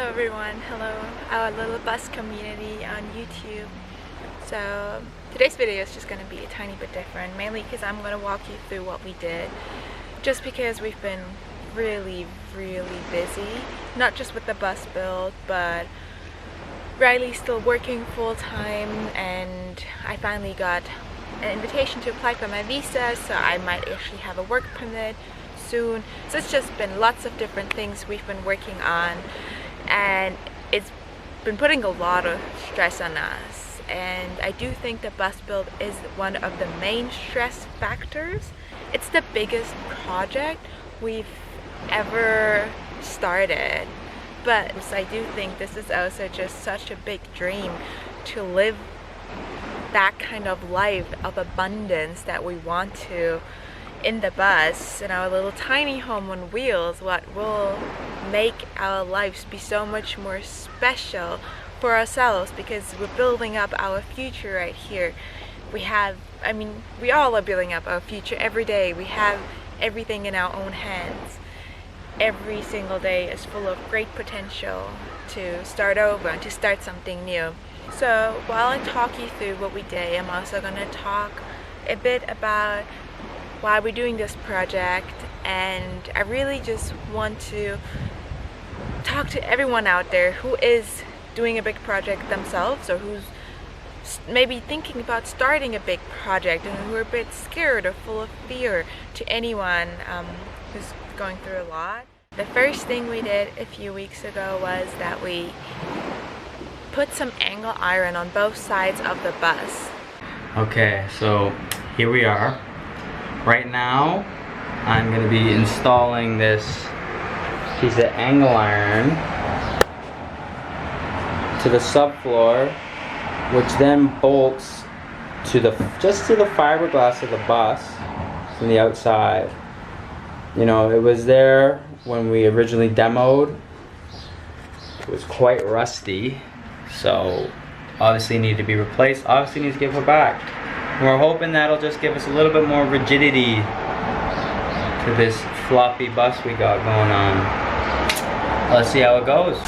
everyone, hello our little bus community on YouTube. So today's video is just going to be a tiny bit different, mainly because I'm going to walk you through what we did, just because we've been really busy, not just with the bus build, but Riley's still working full-time, and I finally got an invitation to apply for my visa, so I might actually have a work permit soon. So it's just been lots of different things we've been working on, and it's been putting a lot of stress on us, and I do think the bus build is one of the main stress factors. It's the biggest project we've ever started, but I do think this is also just such a big dream to live that kind of life of abundance that we want to in the bus, in our little tiny home on wheels. What will make our lives be so much more special for ourselves, because we're building up our future right here. We all are building up our future every day. We have everything in our own hands. Every single day is full of great potential to start over and to start something new. So while I talk you through what we did, I'm also going to talk a bit about why we're doing this project, and I really just want to talk to everyone out there who is doing a big project themselves, or who's maybe thinking about starting a big project and who are a bit scared or full of fear, to anyone who's going through a lot. The first thing we did a few weeks ago was that we put some angle iron on both sides of the bus. Okay, so here we are. Right now, I'm going to be installing this piece of angle iron to the subfloor, which then bolts to just to the fiberglass of the bus from the outside. You know, it was there when we originally demoed. It was quite rusty, so obviously needed to be replaced. Obviously needs to give it back. We're hoping that'll just give us a little bit more rigidity to this floppy bus we got going on. Let's see how it goes.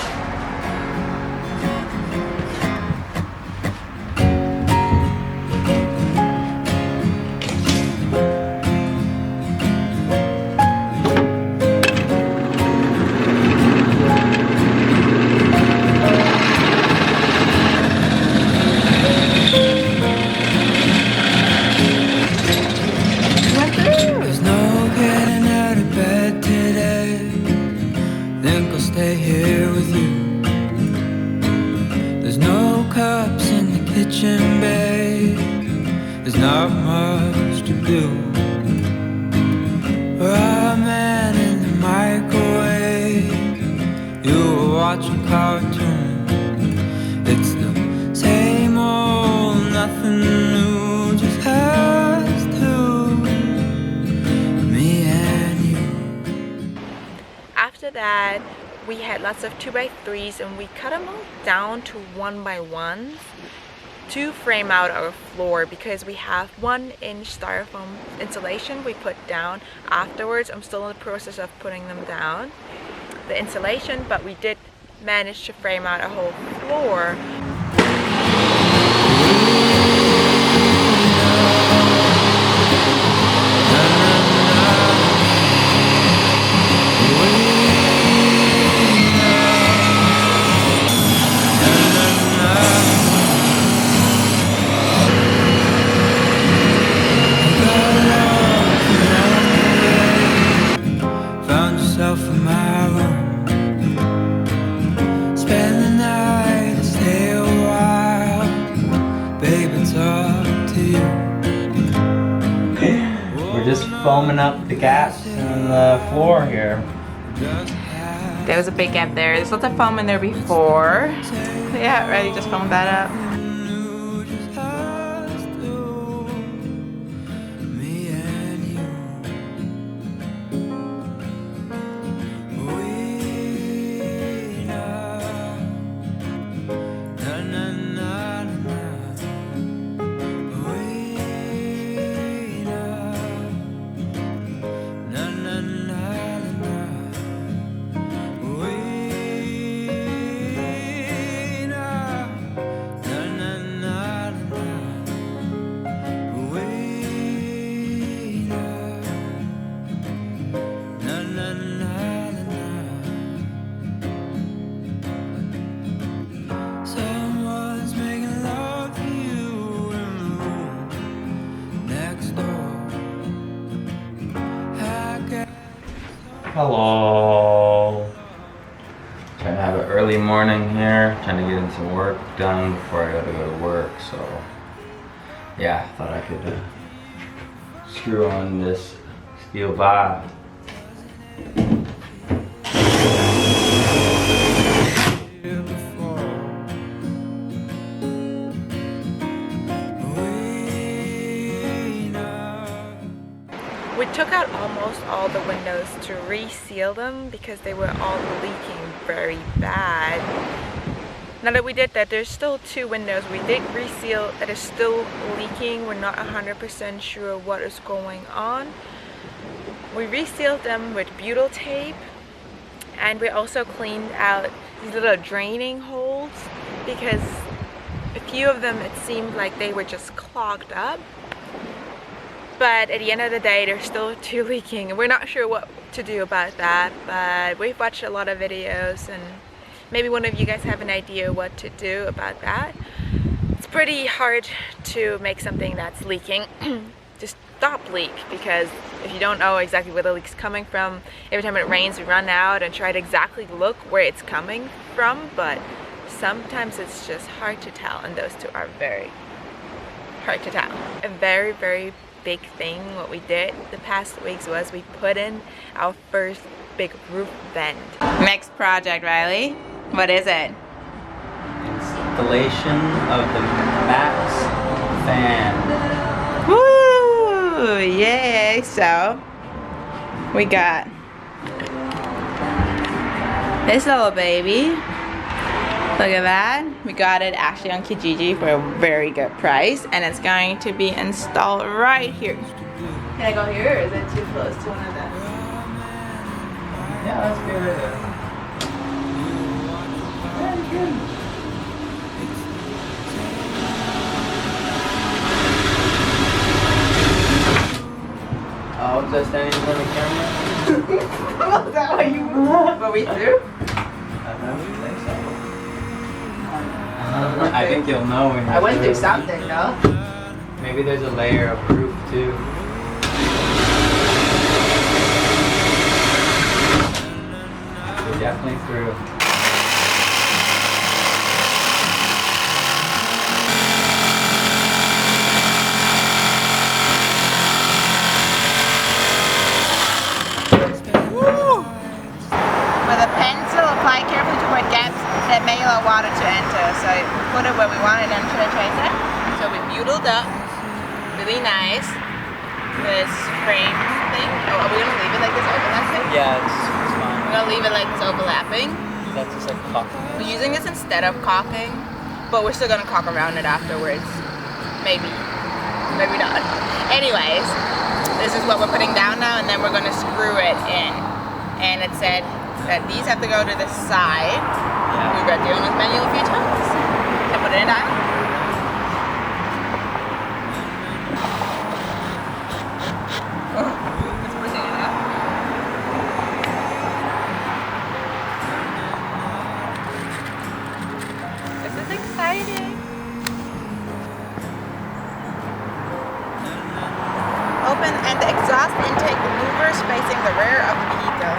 Stay here with you. There's no cups in the kitchen, babe. There's not much to do. Ramen in the microwave. You were watching cartoons. It's the same old, nothing new. Just has to me and you. After that, we had lots of 2x3s, and we cut them all down to 1x1s to frame out our floor, because we have 1-inch styrofoam insulation we put down afterwards. I'm still in the process of putting them down, the insulation, but we did manage to frame out a whole floor. In my room, spend the night, stay a while, babe, it's up to you. We're just foaming up the gaps in the floor here. There was a big gap there. There's lots of foam in there before. Yeah, Riley just foamed that up. Hello. Trying to have an early morning here. Trying to get some work done before I gotta go to work. So yeah, thought I could screw on this steel bar. We took out almost all the windows to reseal them because they were all leaking very bad. Now that we did that, there's still 2 windows we did reseal that is still leaking. We're not 100% sure what is going on. We resealed them with butyl tape, and we also cleaned out these little draining holes because a few of them, it seemed like they were just clogged up. But at the end of the day, there's still 2 leaking, and we're not sure what to do about that. But we've watched a lot of videos, and maybe one of you guys have an idea what to do about that. It's pretty hard to make something that's leaking just stop leak, because if you don't know exactly where the leak's coming from, every time it rains we run out and try to exactly look where it's coming from, but sometimes it's just hard to tell, and those 2 are very hard to tell. A very, very big thing what we did the past weeks was we put in our first big roof vent. Next project, Riley. What is it? Installation of the Max fan. Woo! Yay! So we got this little baby. Look at that. We got it actually on Kijiji for a very good price, and it's going to be installed right here. Can I go here, or is it too close to one of them? Yeah, that's good. Very good. Oh, was I standing in front of the camera? Was that what you were we through? I don't think so. I think you'll know when you're I went through something, though. Maybe there's a layer of roof too. We're definitely through. With a pencil, apply carefully to avoid gaps that may allow water to enter. So put it where we want it and should I trace it? So we butylled up, really nice, this frame thing. Oh, are we gonna leave it like this overlapping? Yeah, it's fine. We're gonna leave it like this overlapping. That's just like caulking. We're using this instead of caulking, but we're still gonna caulk around it afterwards. Maybe not. Anyways, this is what we're putting down now, and then we're gonna screw it in. And it said that these have to go to the side. Yeah. We read the owner's manual a few times. And put it in down. It's pushing it up. This is exciting. Open and the exhaust intake louvers facing the rear of the vehicle.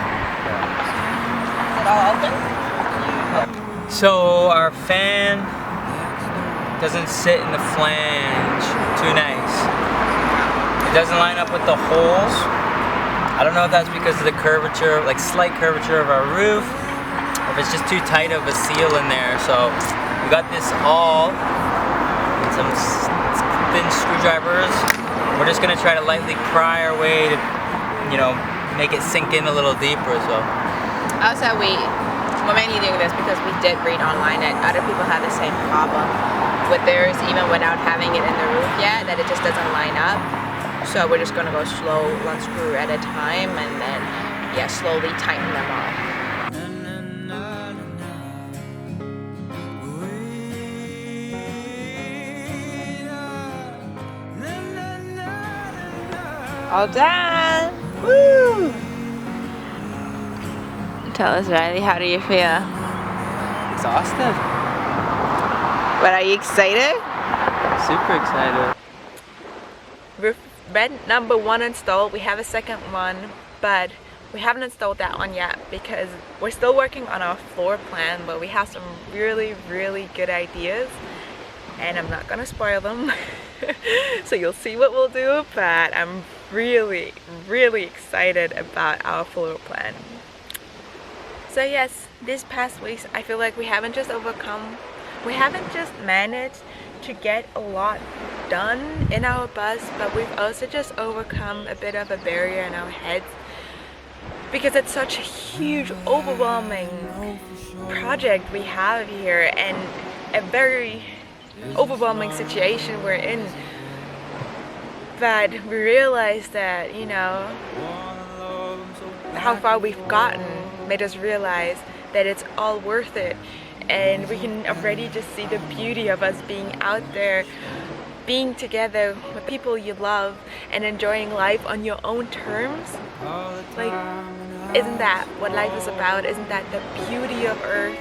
Is it all open? So our fan doesn't sit in the flange too nice. It doesn't line up with the holes. I don't know if that's because of the curvature, like slight curvature of our roof, or if it's just too tight of a seal in there. So we got this all with some thin screwdrivers. We're just gonna try to lightly pry our way to, make it sink in a little deeper. So Also, we're mainly doing this because we did read online that other people have the same problem with theirs, even without having it in the roof yet, that it just doesn't line up. So we're just gonna go slow, 1 screw at a time, and then, slowly tighten them off. All done! Woo! Tell us, Riley, how do you feel? exhausted. But are you excited? Super excited. Roof vent number 1 installed. We have a second one, but We haven't installed that one yet because we're still working on our floor plan, but we have some really good ideas and I'm not gonna spoil them. So you'll see what we'll do, but I'm really excited about our floor plan. So yes, these past weeks I feel like we haven't just managed to get a lot done in our bus, but we've also just overcome a bit of a barrier in our heads because it's such a huge, overwhelming project we have here and a very overwhelming situation we're in. But we realized that, you know, how far we've gotten made us realize that it's all worth it, and we can already just see the beauty of us being out there, being together with people you love and enjoying life on your own terms. Like, isn't that what life is about? Isn't that the beauty of Earth?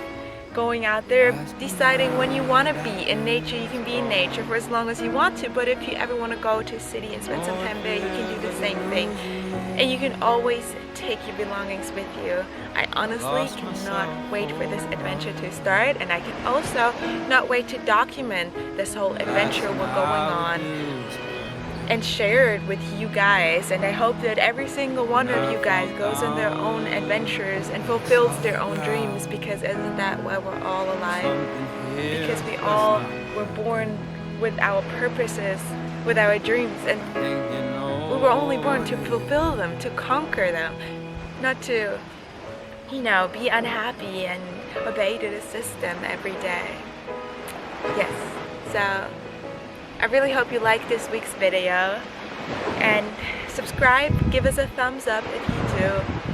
Going out there, deciding when you want to be in nature. You can be in nature for as long as you want to, but if you ever want to go to a city and spend some time there, you can do the same thing. And you can always take your belongings with you. I honestly cannot wait for this adventure to start, and I can also not wait to document this whole adventure we're going on and share it with you guys. And I hope that every single one of you guys goes on their own adventures and fulfills their own dreams, because isn't that why we're all alive? Because we all were born with our purposes, with our dreams, and we were only born to fulfill them, to conquer them, not to, you know, be unhappy and obey to the system every day. Yes, so I really hope you like this week's video, and subscribe, give us a thumbs up if you do.